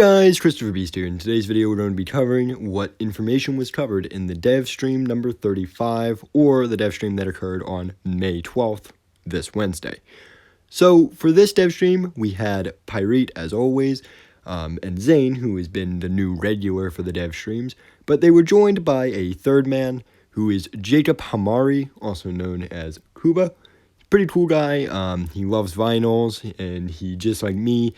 Guys, Christopher Beast here. In today's video, we're going to be covering what information was covered in the dev stream number 35, or the dev stream that occurred on May 12th, this Wednesday. So, for this dev stream, we had Pyrite, as always, and Zane, who has been the new regular for the dev streams, but they were joined by a third man, who is Jacob Hamari, also known as Kuba. Pretty cool guy. He loves vinyls, and he, just like me,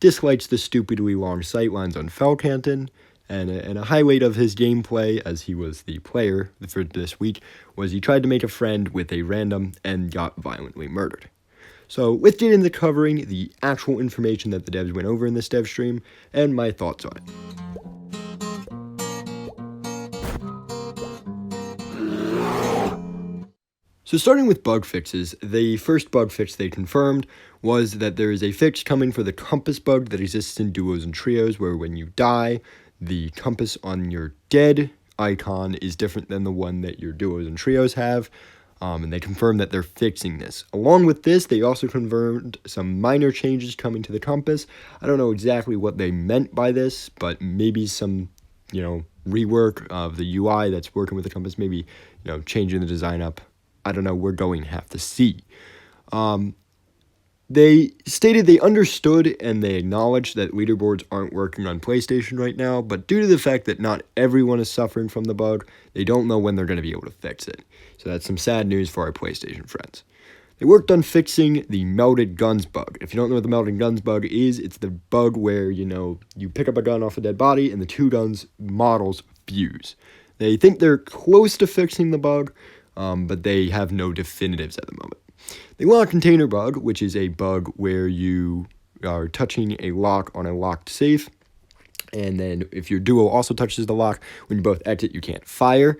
dislikes the stupidly long sightlines on Felcanton, and a highlight of his gameplay, as he was the player for this week, was he tried to make a friend with a random and got violently murdered. So let's get into covering the actual information that the devs went over in this dev stream, and my thoughts on it. So starting with bug fixes, the first bug fix they confirmed was that there is a fix coming for the compass bug that exists in duos and trios, where when you die, the compass on your dead icon is different than the one that your duos and trios have, and they confirmed that they're fixing this. Along with this, they also confirmed some minor changes coming to the compass. I don't know exactly what they meant by this, but maybe some, rework of the UI that's working with the compass, maybe, changing the design up. I don't know, we're going to have to see. They stated they understood and they acknowledged that leaderboards aren't working on PlayStation right now, but due to the fact that not everyone is suffering from the bug, they don't know when they're going to be able to fix it. So that's some sad news for our PlayStation friends. They worked on fixing the melted guns bug. If you don't know what the melted guns bug is, it's the bug where, you pick up a gun off a dead body and the two guns models fuse. They think they're close to fixing the bug, but they have no definitives at the moment. The lock container bug, which is a bug where you are touching a lock on a locked safe, and then if your duo also touches the lock, when you both exit, you can't fire,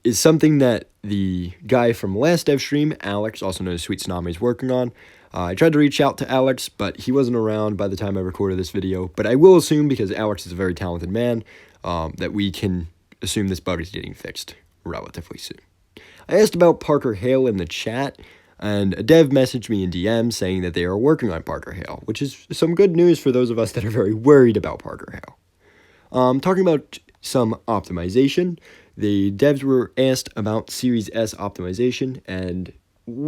is something that the guy from last dev stream, Alex, also known as Sweet Tsunami, is working on. I tried to reach out to Alex, but he wasn't around by the time I recorded this video, but I will assume, because Alex is a very talented man, that we can assume this bug is getting fixed relatively soon. I asked about Parker Hale in the chat, and a dev messaged me in DM saying that they are working on Parker Hale, which is some good news for those of us that are very worried about Parker Hale. Talking about some optimization, the devs were asked about Series S optimization, and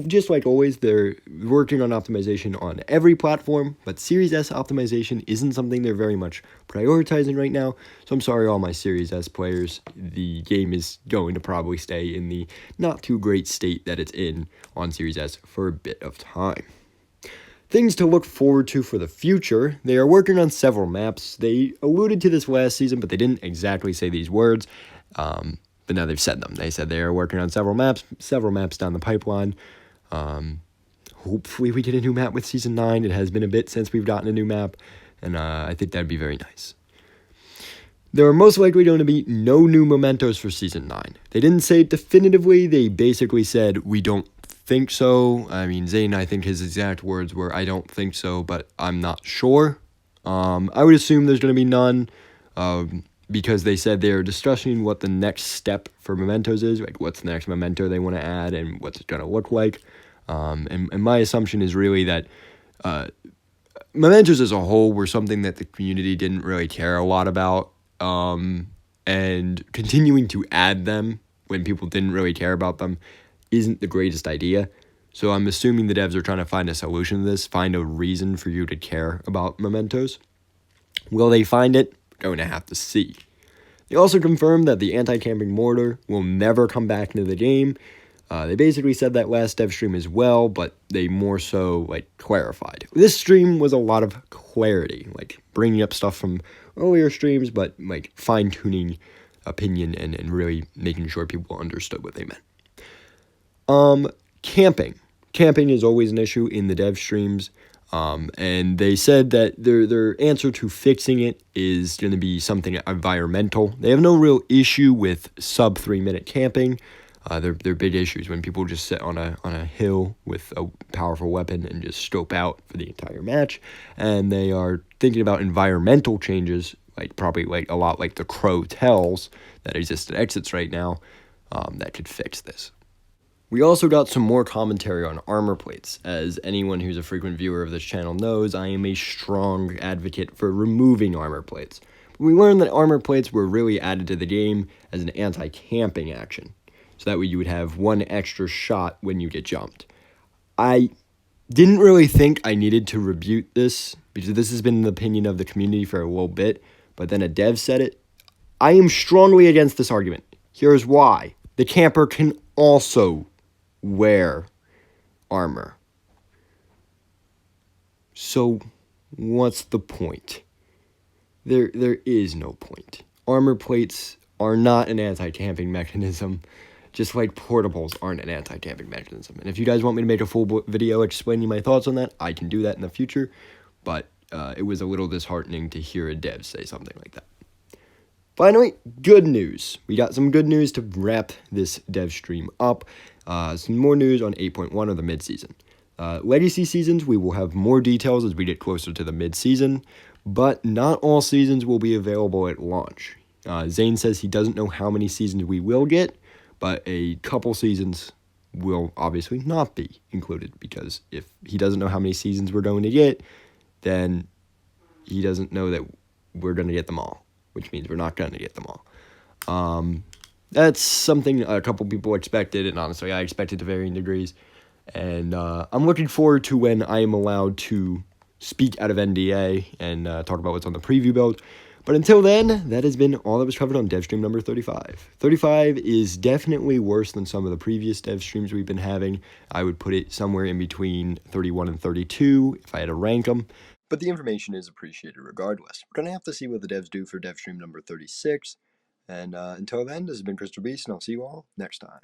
just like always, they're working on optimization on every platform, but Series S optimization isn't something they're very much prioritizing right now, so I'm sorry all my Series S players, the game is going to probably stay in the not too great state that it's in on Series S for a bit of time. Things to look forward to for the future, they are working on several maps. They alluded to this last season, but they didn't exactly say these words, but now they've said them. They said they are working on several maps down the pipeline. Hopefully we get a new map with Season 9. It has been a bit since we've gotten a new map, and I think that'd be very nice. There are most likely going to be no new Mementos for Season 9. They didn't say it definitively. They basically said, we don't think so. I mean, Zane, I think his exact words were, I don't think so, but I'm not sure. I would assume there's going to be none, because they said they're discussing what the next step for Mementos is, like what's the next Memento they want to add and what's it going to look like. And my assumption is really that Mementos as a whole were something that the community didn't really care a lot about, and continuing to add them when people didn't really care about them isn't the greatest idea. So I'm assuming the devs are trying to find a solution to this, find a reason for you to care about Mementos. Will they find it? Going to have to see. They also confirmed that the anti-camping mortar will never come back into the game. They basically said that last dev stream as well, but they more so clarified. This stream was a lot of clarity, bringing up stuff from earlier streams, but fine-tuning opinion and really making sure people understood what they meant. Camping is always an issue in the dev streams. And they said that their answer to fixing it is going to be something environmental. They have no real issue with sub 3-minute camping. They're big issues when people just sit on a hill with a powerful weapon and just scope out for the entire match. And they are thinking about environmental changes, probably a lot like the Crow Tells that exist at exits right now, that could fix this. We also got some more commentary on armor plates. As anyone who's a frequent viewer of this channel knows, I am a strong advocate for removing armor plates. We learned that armor plates were really added to the game as an anti-camping action, so that way you would have one extra shot when you get jumped. I didn't really think I needed to rebuke this, because this has been the opinion of the community for a little bit, but then a dev said it. I am strongly against this argument. Here's why. The camper can also wear armor. So, what's the point? There is no point. Armor plates are not an anti-camping mechanism, just like portables aren't an anti-camping mechanism. And if you guys want me to make a full video explaining my thoughts on that, I can do that in the future, but it was a little disheartening to hear a dev say something like that. Finally, good news. We got some good news to wrap this dev stream up. Some more news on 8.1 or the mid-season. Legacy seasons, we will have more details as we get closer to the mid-season, but not all seasons will be available at launch. Zane says he doesn't know how many seasons we will get, but a couple seasons will obviously not be included, because if he doesn't know how many seasons we're going to get, then he doesn't know that we're going to get them all, which means we're not going to get them all. That's something a couple people expected, and honestly, I expected to varying degrees. And I'm looking forward to when I am allowed to speak out of NDA and talk about what's on the preview build. But until then, that has been all that was covered on dev stream number 35. 35 is definitely worse than some of the previous dev streams we've been having. I would put it somewhere in between 31 and 32 if I had to rank them. But the information is appreciated regardless. We're going to have to see what the devs do for dev stream number 36. And until then, this has been Crystal Beast, and I'll see you all next time.